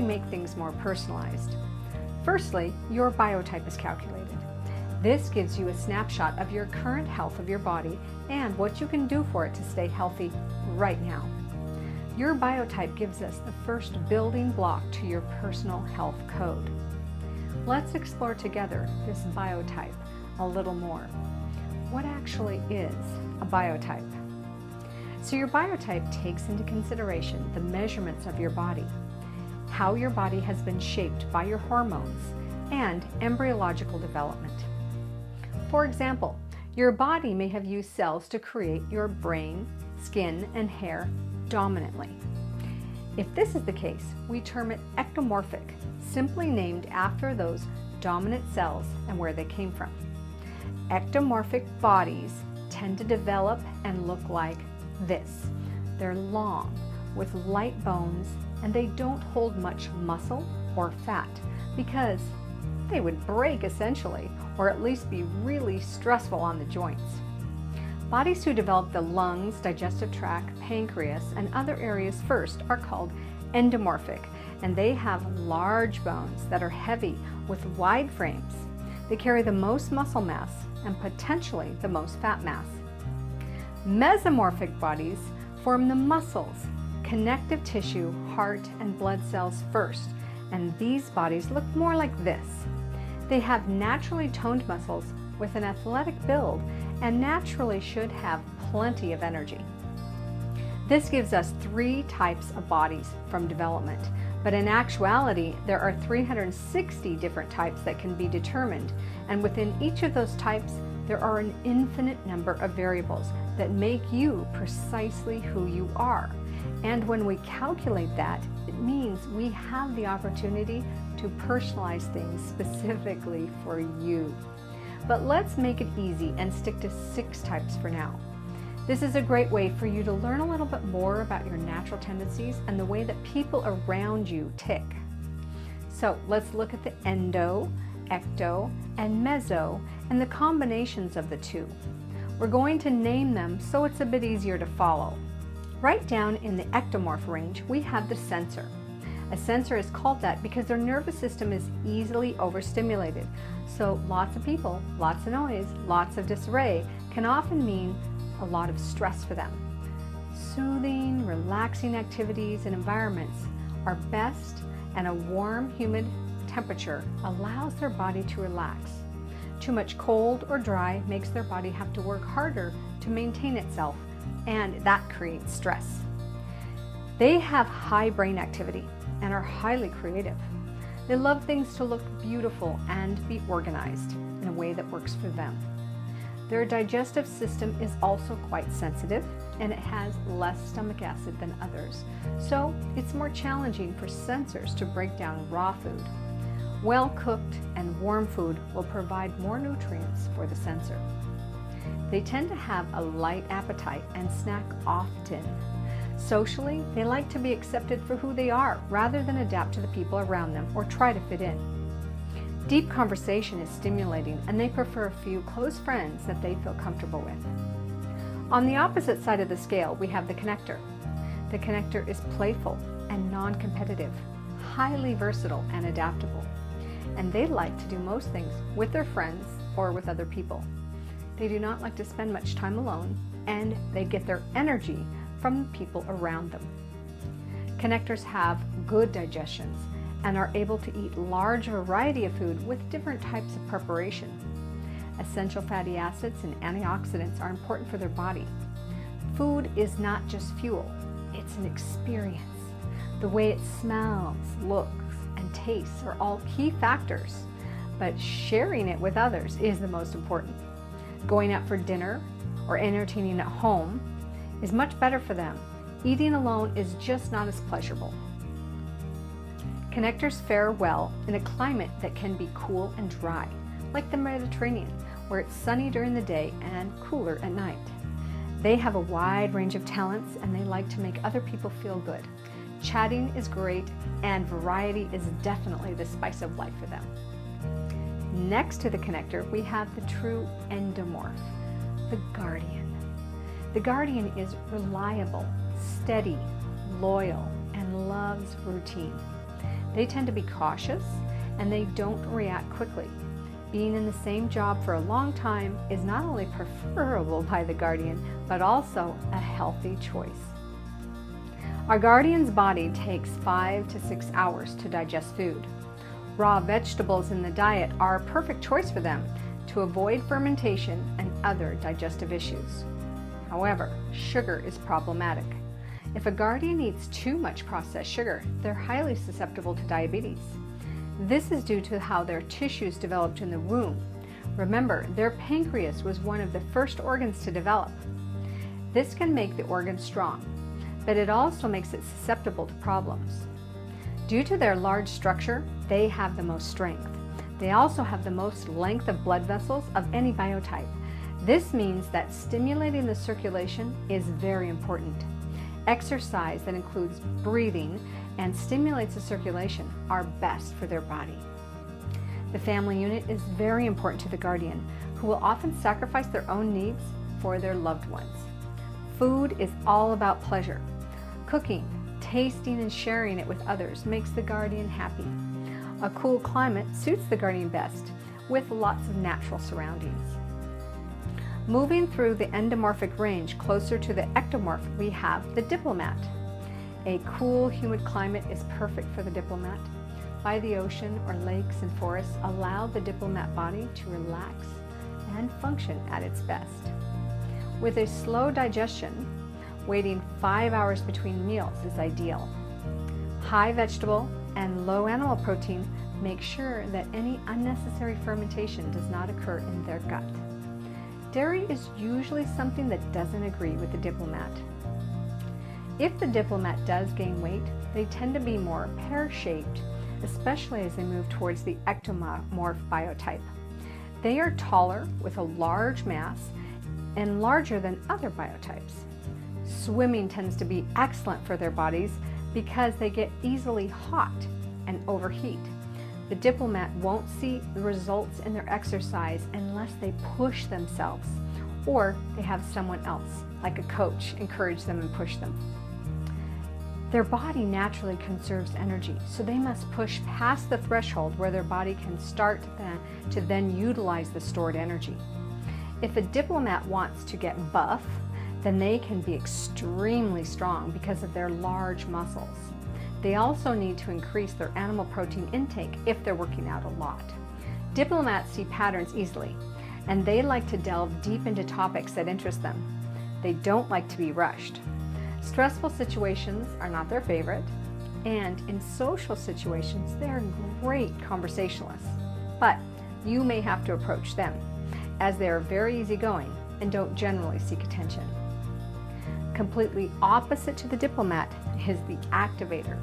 we make things more personalized. Firstly, your biotype is calculated. This gives you a snapshot of your current health of your body and what you can do for it to stay healthy right now. Your biotype gives us the first building block to your personal health code. Let's explore together this biotype a little more. What actually is a biotype? So your biotype takes into consideration the measurements of your body, how your body has been shaped by your hormones, and embryological development. For example, your body may have used cells to create your brain, skin, and hair dominantly. If this is the case, we term it ectomorphic, simply named after those dominant cells and where they came from. Ectomorphic bodies tend to develop and look like this. They're long, with light bones, and they don't hold much muscle or fat because they would break essentially, or at least be really stressful on the joints. Bodies who develop the lungs, digestive tract, pancreas, and other areas first are called endomorphic, and they have large bones that are heavy with wide frames. They carry the most muscle mass and potentially the most fat mass. Mesomorphic bodies form the muscles, connective tissue, heart, and blood cells first, and these bodies look more like this. They have naturally toned muscles with an athletic build and naturally should have plenty of energy. This gives us 3 types of bodies from development, but in actuality there are 360 different types that can be determined, and within each of those types there are an infinite number of variables that make you precisely who you are. And when we calculate that, it means we have the opportunity to personalize things specifically for you. But let's make it easy and stick to 6 types for now. This is a great way for you to learn a little bit more about your natural tendencies and the way that people around you tick. So let's look at the endo, ecto, and meso, and the combinations of the two. We're going to name them so it's a bit easier to follow. Right down in the ectomorph range, we have the sensor. A sensor is called that because their nervous system is easily overstimulated. So lots of people, lots of noise, lots of disarray can often mean a lot of stress for them. Soothing, relaxing activities and environments are best, and a warm, humid temperature allows their body to relax. Too much cold or dry makes their body have to work harder to maintain itself, and that creates stress. They have high brain activity and are highly creative. They love things to look beautiful and be organized in a way that works for them. Their digestive system is also quite sensitive, and it has less stomach acid than others, so it's more challenging for sensors to break down raw food. Well-cooked and warm food will provide more nutrients for the sensor. They tend to have a light appetite and snack often. Socially, they like to be accepted for who they are rather than adapt to the people around them or try to fit in. Deep conversation is stimulating, and they prefer a few close friends that they feel comfortable with. On the opposite side of the scale, we have the connector. The connector is playful and non-competitive, highly versatile and adaptable, and they like to do most things with their friends or with other people. They do not like to spend much time alone, and they get their energy from the people around them. Connectors have good digestions and are able to eat large variety of food with different types of preparation. Essential fatty acids and antioxidants are important for their body. Food is not just fuel, it's an experience. The way it smells, looks, and tastes are all key factors, but sharing it with others is the most important. Going out for dinner or entertaining at home is much better for them. Eating alone is just not as pleasurable. Connectors fare well in a climate that can be cool and dry, like the Mediterranean, where it's sunny during the day and cooler at night. They have a wide range of talents, and they like to make other people feel good. Chatting is great, and variety is definitely the spice of life for them. Next to the connector, we have the true endomorph, the guardian. The guardian is reliable, steady, loyal, and loves routine. They tend to be cautious and they don't react quickly. Being in the same job for a long time is not only preferable by the guardian, but also a healthy choice. Our guardian's body takes 5 to 6 hours to digest food. Raw vegetables in the diet are a perfect choice for them to avoid fermentation and other digestive issues. However, sugar is problematic. If a guardian eats too much processed sugar, they're highly susceptible to diabetes. This is due to how their tissues developed in the womb. Remember, their pancreas was one of the first organs to develop. This can make the organ strong, but it also makes it susceptible to problems. Due to their large structure, they have the most strength. They also have the most length of blood vessels of any biotype. This means that stimulating the circulation is very important. Exercise that includes breathing and stimulates the circulation are best for their body. The family unit is very important to the guardian, who will often sacrifice their own needs for their loved ones. Food is all about pleasure. Cooking, tasting, and sharing it with others makes the guardian happy. A cool climate suits the guardian best, with lots of natural surroundings. Moving through the endomorphic range closer to the ectomorph, we have the Diplomat. A cool, humid climate is perfect for the Diplomat. By the ocean or lakes and forests allow the Diplomat body to relax and function at its best. With a slow digestion, waiting 5 hours between meals is ideal. High vegetable and low animal protein make sure that any unnecessary fermentation does not occur in their gut. Dairy is usually something that doesn't agree with the Diplomat. If the Diplomat does gain weight, they tend to be more pear-shaped, especially as they move towards the ectomorph biotype. They are taller with a large mass and larger than other biotypes. Swimming tends to be excellent for their bodies because they get easily hot and overheat. The Diplomat won't see the results in their exercise unless they push themselves or they have someone else, like a coach, encourage them and push them. Their body naturally conserves energy, so they must push past the threshold where their body can start to then utilize the stored energy. If a Diplomat wants to get buff, then they can be extremely strong because of their large muscles. They also need to increase their animal protein intake if they're working out a lot. Diplomats see patterns easily, and they like to delve deep into topics that interest them. They don't like to be rushed. Stressful situations are not their favorite, and in social situations, they are great conversationalists. But you may have to approach them, as they are very easygoing and don't generally seek attention. Completely opposite to the Diplomat is the Activator.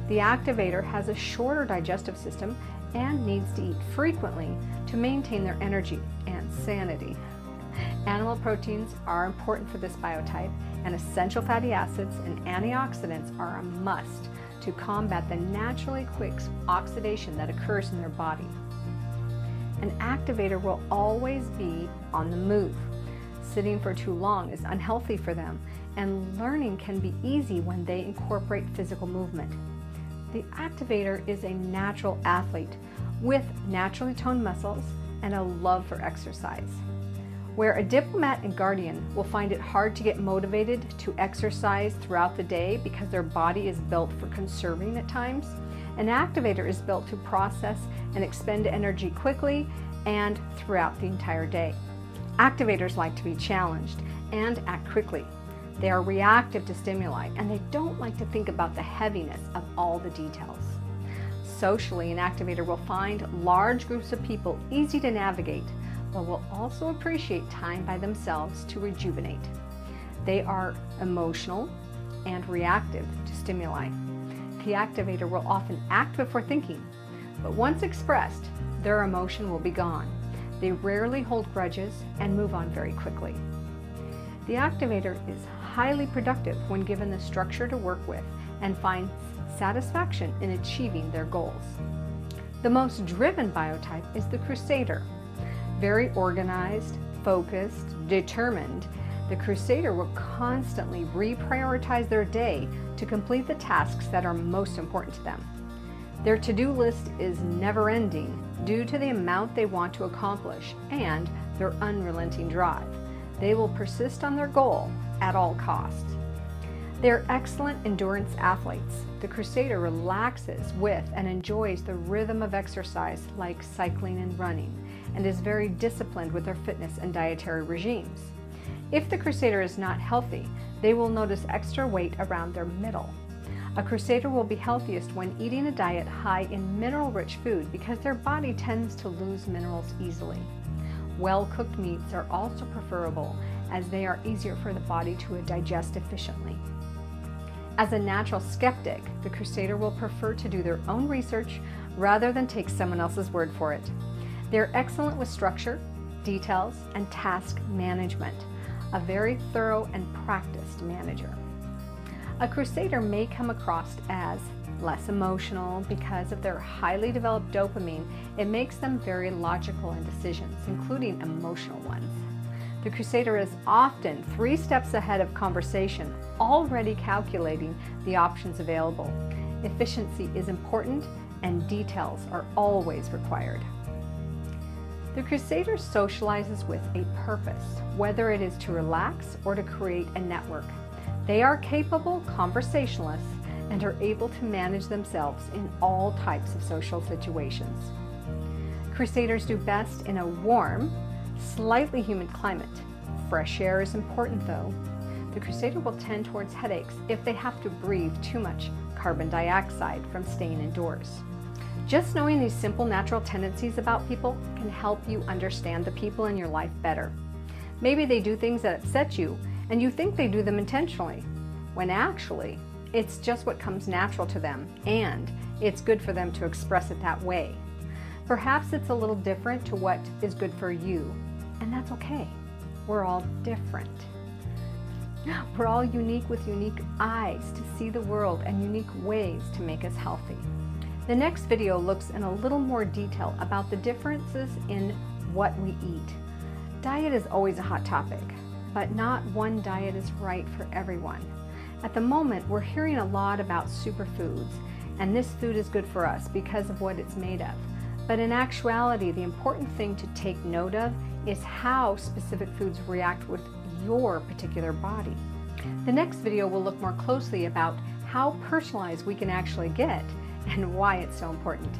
The Activator has a shorter digestive system and needs to eat frequently to maintain their energy and sanity. Animal proteins are important for this biotype, and essential fatty acids and antioxidants are a must to combat the naturally quick oxidation that occurs in their body. An Activator will always be on the move. Sitting for too long is unhealthy for them, and learning can be easy when they incorporate physical movement. The Activator is a natural athlete with naturally toned muscles and a love for exercise. Where a Diplomat and guardian will find it hard to get motivated to exercise throughout the day because their body is built for conserving at times, an Activator is built to process and expend energy quickly and throughout the entire day. Activators like to be challenged and act quickly. They are reactive to stimuli, and they don't like to think about the heaviness of all the details. Socially, an Activator will find large groups of people easy to navigate, but will also appreciate time by themselves to rejuvenate. They are emotional and reactive to stimuli. The Activator will often act before thinking, but once expressed, their emotion will be gone. They rarely hold grudges and move on very quickly. The Activator is highly productive when given the structure to work with and finds satisfaction in achieving their goals. The most driven biotype is the Crusader. Very organized, focused, determined, the Crusader will constantly reprioritize their day to complete the tasks that are most important to them. Their to-do list is never-ending due to the amount they want to accomplish and their unrelenting drive. They will persist on their goal at all costs. They're excellent endurance athletes. The Crusader relaxes with and enjoys the rhythm of exercise like cycling and running, and is very disciplined with their fitness and dietary regimes. If the Crusader is not healthy, they will notice extra weight around their middle. A Crusader will be healthiest when eating a diet high in mineral-rich food because their body tends to lose minerals easily. Well-cooked meats are also preferable as they are easier for the body to digest efficiently. As a natural skeptic, the Crusader will prefer to do their own research rather than take someone else's word for it. They're excellent with structure, details, and task management, a very thorough and practiced manager. A Crusader may come across as less emotional because of their highly developed dopamine. It makes them very logical in decisions, including emotional ones. The Crusader is often 3 steps ahead of conversation, already calculating the options available. Efficiency is important and details are always required. The Crusader socializes with a purpose, whether it is to relax or to create a network. They are capable conversationalists and are able to manage themselves in all types of social situations. Crusaders do best in a warm, slightly humid climate. Fresh air is important though. The Crusader will tend towards headaches if they have to breathe too much carbon dioxide from staying indoors. Just knowing these simple natural tendencies about people can help you understand the people in your life better. Maybe they do things that upset you and you think they do them intentionally, when actually it's just what comes natural to them and it's good for them to express it that way. Perhaps it's a little different to what is good for you, and that's okay. We're all different. We're all unique with unique eyes to see the world and unique ways to make us healthy. The next video looks in a little more detail about the differences in what we eat. Diet is always a hot topic, but not one diet is right for everyone. At the moment, we're hearing a lot about superfoods, and this food is good for us because of what it's made of. But in actuality, the important thing to take note of is how specific foods react with your particular body. The next video will look more closely about how personalized we can actually get and why it's so important.